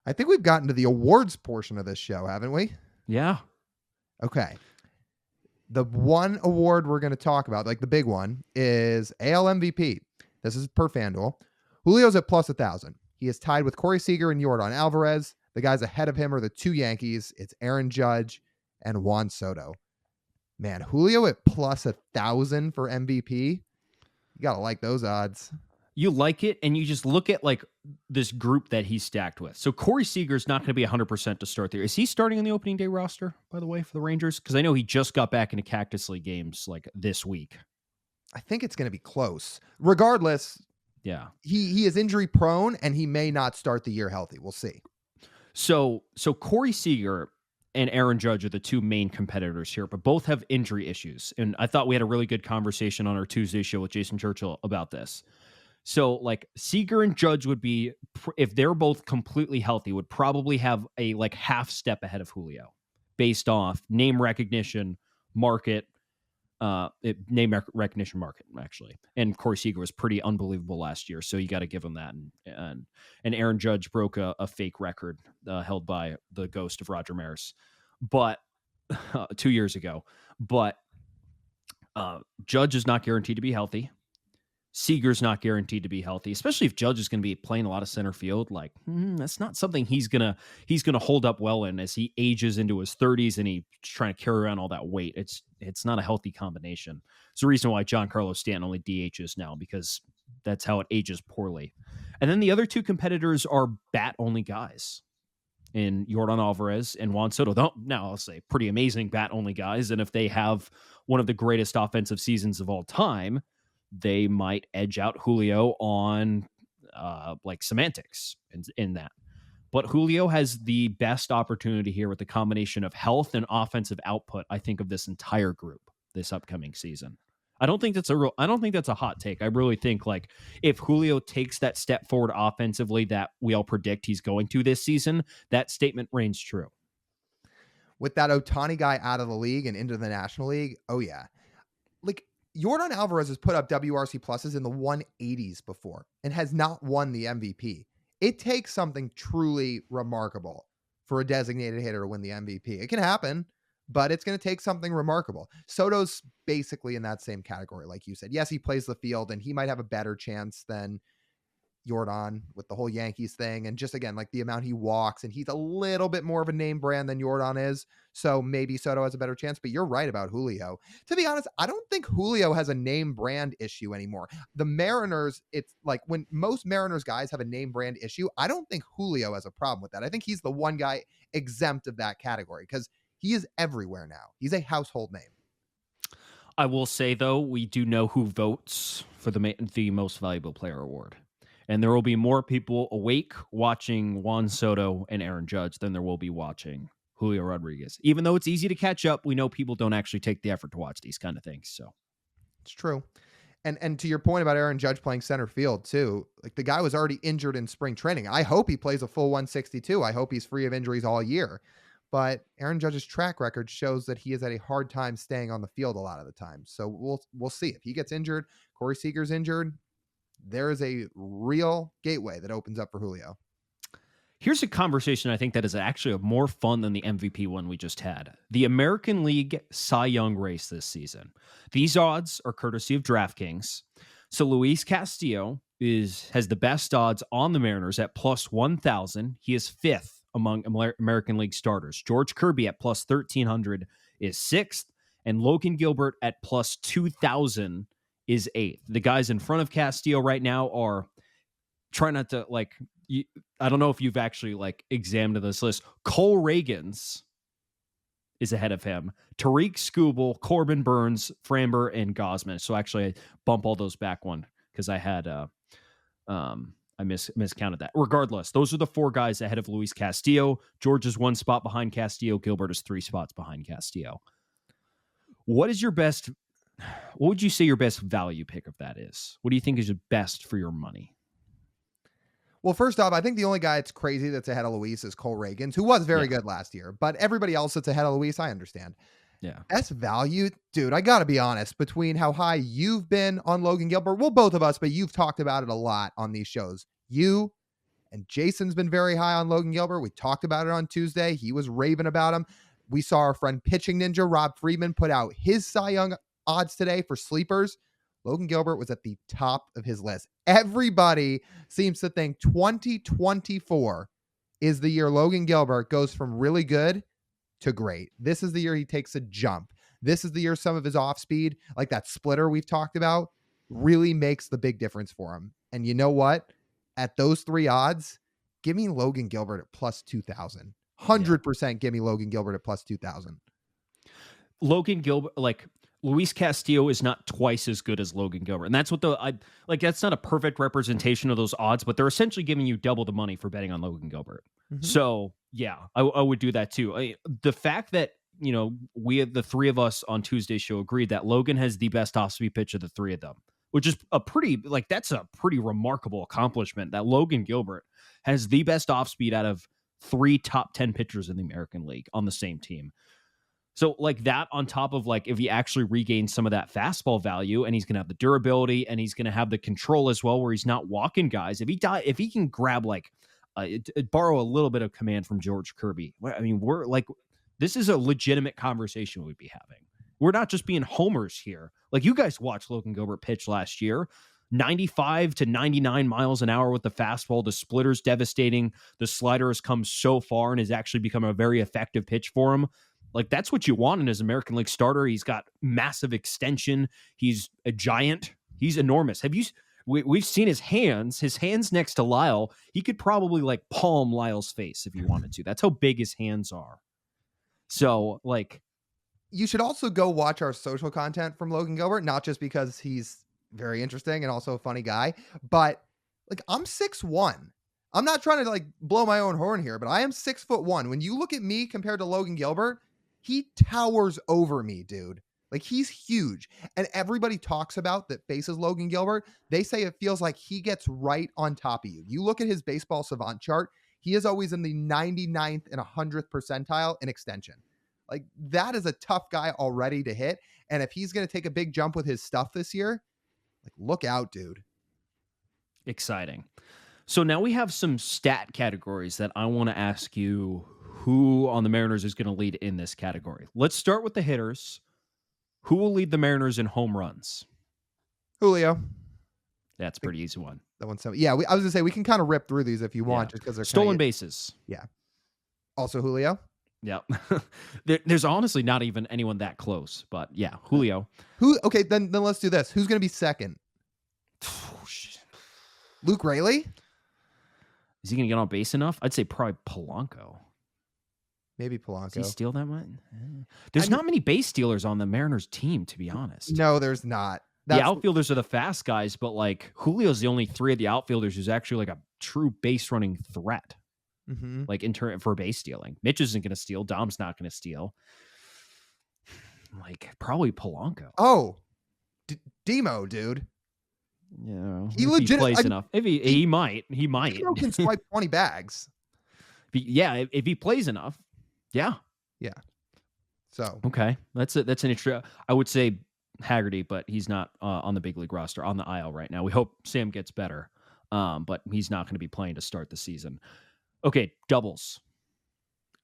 I think we've gotten to the awards portion of this show, haven't we? Yeah. Okay. The one award we're going to talk about, like the big one, is AL MVP. This is per FanDuel. Julio's at plus 1,000. He is tied with Corey Seager and Yordan Alvarez. The guys ahead of him are the two Yankees. It's Aaron Judge and Juan Soto. Man, Julio at plus 1,000 for MVP. You got to like those odds. You like it, and you just look at like this group that he's stacked with. So Corey Seager's not going to be 100% to start there. Is he starting on the opening day roster, by the way, for the Rangers? Because I know he just got back into Cactus League games like this week. I think it's going to be close. Regardless, yeah, he is injury prone, and he may not start the year healthy. We'll see. So Corey Seager and Aaron Judge are the two main competitors here, but both have injury issues. And I thought we had a really good conversation on our Tuesday show with Jason Churchill about this. So like Seager and Judge would be, if they're both completely healthy, would probably have a like half step ahead of Julio based off name recognition, market, market actually. And Corey Seager was pretty unbelievable last year. So you got to give him that. And Aaron Judge broke a fake record held by the ghost of Roger Maris, but 2 years ago, but Judge is not guaranteed to be healthy. Seager's not guaranteed to be healthy, especially if Judge is going to be playing a lot of center field. Like that's not something he's gonna hold up well in as he ages into his 30s and he's trying to carry around all that weight. It's not a healthy combination. It's the reason why Giancarlo Stanton only DHs now, because that's how it ages poorly. And then the other two competitors are bat only guys in Yordan Alvarez and Juan Soto. Now I'll say pretty amazing bat only guys, and if they have one of the greatest offensive seasons of all time, they might edge out Julio on like semantics in that. But Julio has the best opportunity here with the combination of health and offensive output, I think, of this entire group this upcoming season. I don't think that's a hot take. I really think like if Julio takes that step forward offensively that we all predict he's going to this season, that statement reigns true. With that Ohtani guy out of the league and into the National League, oh yeah. Like Yordan Alvarez has put up WRC pluses in the 180s before and has not won the MVP. It takes something truly remarkable for a designated hitter to win the MVP. It can happen, but it's going to take something remarkable. Soto's basically in that same category, like you said. Yes, he plays the field, and he might have a better chance than Yordan with the whole Yankees thing. And just again, like the amount he walks, and he's a little bit more of a name brand than Yordan is. So maybe Soto has a better chance, but you're right about Julio. To be honest, I don't think Julio has a name brand issue anymore. The Mariners, it's like when most Mariners guys have a name brand issue, I don't think Julio has a problem with that. I think he's the one guy exempt of that category because he is everywhere now. He's a household name. I will say, though, we do know who votes for the most valuable player award. And there will be more people awake watching Juan Soto and Aaron Judge than there will be watching Julio Rodriguez. Even though it's easy to catch up, we know people don't actually take the effort to watch these kind of things. So it's true. And to your point about Aaron Judge playing center field too, like the guy was already injured in spring training. I hope he plays a full 162. I hope he's free of injuries all year. But Aaron Judge's track record shows that he has had a hard time staying on the field a lot of the time. So we'll see. If he gets injured, Corey Seager's injured, there is a real gateway that opens up for Julio. Here's a conversation I think that is actually more fun than the MVP one we just had. The American League Cy Young race this season. These odds are courtesy of DraftKings. So Luis Castillo has the best odds on the Mariners at plus 1,000. He is fifth among American League starters. George Kirby at plus 1,300 is sixth, and Logan Gilbert at plus 2,000 is eighth. The guys in front of Castillo right now are trying not to like. I don't know if you've actually like examined this list. Cole Reagans is ahead of him. Tariq Skubal, Corbin Burns, Framber, and Gosman. So actually, I bump all those back one because I had I miscounted that. Regardless, those are the four guys ahead of Luis Castillo. George is one spot behind Castillo. Gilbert is 3 spots behind Castillo. What would you say your best value pick of that is? What do you think is the best for your money? Well, first off, I think the only guy that's crazy that's ahead of Luis is Cole Reagans, who was very good last year. But everybody else that's ahead of Luis, I understand. Yeah. Best value, dude, I got to be honest, between how high you've been on Logan Gilbert, well, both of us, but you've talked about it a lot on these shows. You And Jason's been very high on Logan Gilbert. We talked about it on Tuesday. He was raving about him. We saw our friend Pitching Ninja, Rob Friedman, put out his Cy Young odds today for sleepers. Logan Gilbert was at the top of his list. Everybody seems to think 2024 is the year Logan Gilbert goes from really good to great. This is the year he takes a jump. This is the year some of his off speed, like that splitter we've talked about, really makes the big difference for him. And you know what? At those 3 odds, give me Logan Gilbert at plus 2,000. 100% give me Logan Gilbert at plus 2,000. Logan Gilbert, like Luis Castillo is not twice as good as Logan Gilbert. And that's what that's not a perfect representation of those odds, but they're essentially giving you double the money for betting on Logan Gilbert. Mm-hmm. So yeah, I would do that too. The fact that, the 3 of us on Tuesday's show agreed that Logan has the best off-speed pitch of the 3 of them, which is that's a pretty remarkable accomplishment, that Logan Gilbert has the best off-speed out of 3 top 10 pitchers in the American League on the same team. So that on top of if he actually regains some of that fastball value, and he's going to have the durability and he's going to have the control as well, where he's not walking guys. If he can grab borrow a little bit of command from George Kirby, I mean, this is a legitimate conversation we'd be having. We're not just being homers here. You guys watched Logan Gilbert pitch last year, 95 to 99 miles an hour with the fastball. The splitter's devastating. The slider has come so far and has actually become a very effective pitch for him. That's what you want in his American League starter. He's got massive extension. He's a giant. He's enormous. We've seen his hands next to Lyle. He could probably palm Lyle's face if he wanted to. That's how big his hands are. So you should also go watch our social content from Logan Gilbert, not just because he's very interesting and also a funny guy, but I'm 6'1". I'm not trying to blow my own horn here, but I am 6'1". When you look at me compared to Logan Gilbert, he towers over me, dude. He's huge. And everybody talks about that faces Logan Gilbert. They say it feels like he gets right on top of you. You look at his baseball savant chart, he is always in the 99th and 100th percentile in extension. That is a tough guy already to hit. And if he's going to take a big jump with his stuff this year, look out, dude. Exciting. So now we have some stat categories that I want to ask you who on the Mariners is going to lead in this category. Let's start with the hitters. Who will lead the Mariners in home runs? Julio. That's a pretty easy one. That one's so, yeah. I was going to say, we can kind of rip through these if you want, just because they're stolen bases. Yeah. Also Julio. Yeah. There's honestly not even anyone that close, but yeah, Julio. Okay, then let's do this. Who's going to be second? Luke Raley? Is he going to get on base enough? I'd say probably Polanco. Maybe Polanco. Does he steal that one? There's not many base stealers on the Mariners team, to be honest. No, there's not. The outfielders are the fast guys, but Julio's the only 3 of the outfielders who's actually a true base running threat. Mm-hmm. For base stealing. Mitch isn't going to steal. Dom's not going to steal. Probably Polanco. Oh, Demo, dude. Yeah, he plays enough. If he might. Demo can swipe 20 bags. If he plays enough. Yeah. So okay, that's an interesting. I would say Haggerty, but he's not on the big league roster on the IL right now. We hope Sam gets better, but he's not going to be playing to start the season. Okay, doubles.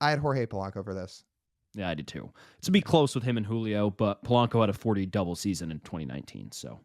I had Jorge Polanco for this. Yeah, I did too. It's to be close with him and Julio, but Polanco had a 40 double season in 2019, so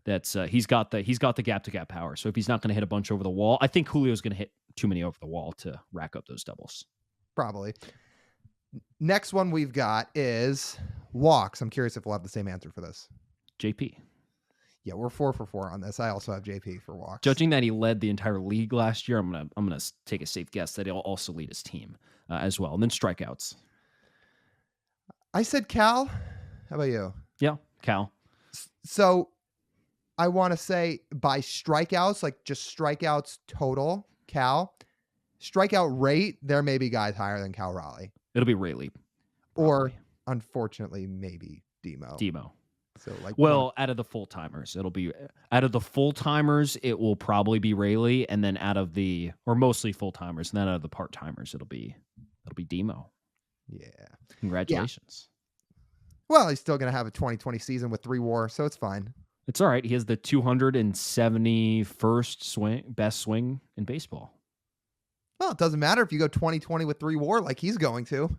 that's he's got the gap to gap power. So if he's not going to hit a bunch over the wall, I think Julio's going to hit too many over the wall to rack up those doubles. Probably. Next one we've got is walks. I'm curious if we'll have the same answer for this. JP. Yeah, we're 4 for 4 on this. I also have JP for walks. Judging that he led the entire league last year, I'm gonna take a safe guess that he'll also lead his team as well. And then strikeouts. I said Cal. How about you? Yeah, Cal. So I want to say by strikeouts, just strikeouts total, Cal. Strikeout rate, there may be guys higher than Cal Raleigh. It'll be Raley. Or unfortunately, maybe Demo. So out of the full timers, it will probably be Raley, and then mostly full timers, and then out of the part timers, it'll be Demo. Yeah. Congratulations. Yeah. Well, he's still gonna have a 2020 season with 3 WAR, so it's fine. It's all right. He has the 271st best swing in baseball. Well, it doesn't matter if you go 2020 with 3 WAR like he's going to.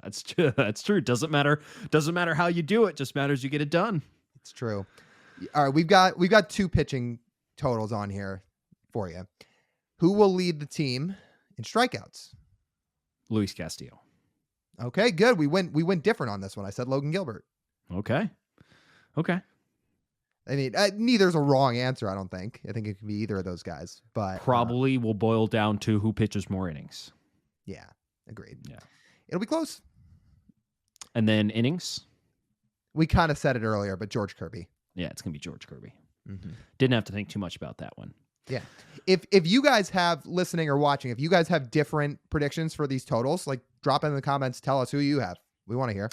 That's true. That's true. Doesn't matter. Doesn't matter how you do it. Just matters you get it done. It's true. All right, we've got 2 pitching totals on here for you. Who will lead the team in strikeouts? Luis Castillo. Okay, good. We went different on this one. I said Logan Gilbert. Okay. I mean, neither's a wrong answer, I don't think. I think it could be either of those guys, but Probably will boil down to who pitches more innings. yeah, agreed. Yeah. It'll be close. And then innings. We kind of said it earlier, but George Kirby. Yeah, it's going to be George Kirby. Mm-hmm. Didn't have to think too much about that one. Yeah. If you guys have listening or watching, if you guys have different predictions for these totals, like drop in the comments, tell us who you have. We want to hear.